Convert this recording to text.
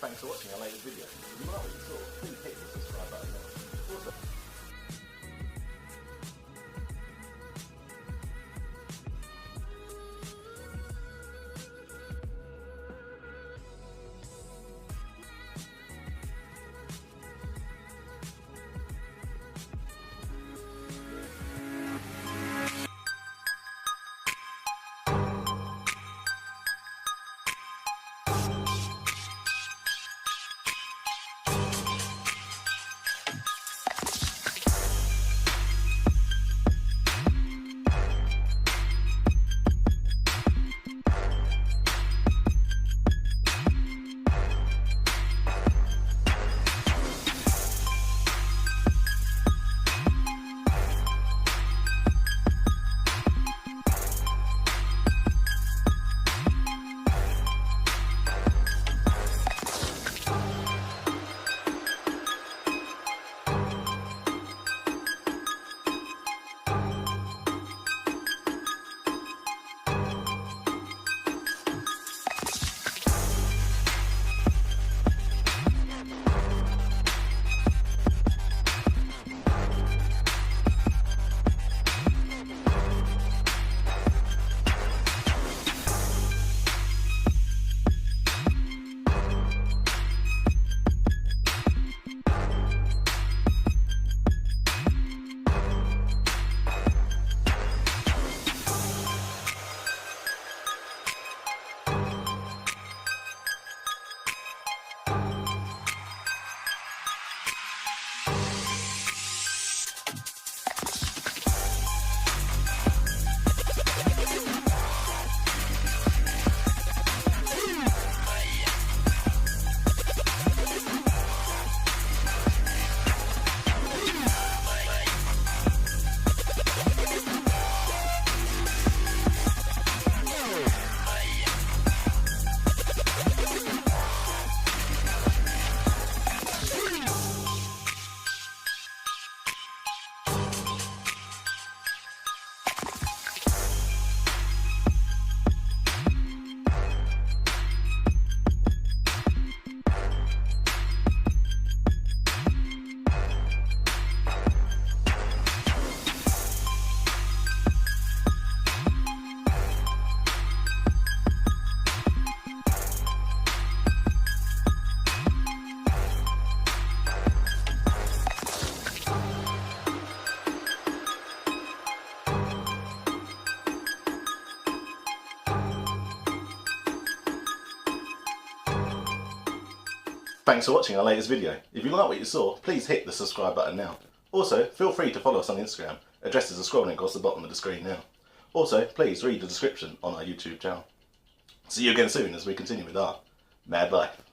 Thanks for watching our latest video. If you like what you saw, please hit the subscribe button now. Also, thanks for watching our latest video. If you like what you saw, please hit the subscribe button now. Also, feel free to follow us on Instagram. Addresses are scrolling across the bottom of the screen now. Also, please read the description on our YouTube channel. See you again soon as we continue with our mad life.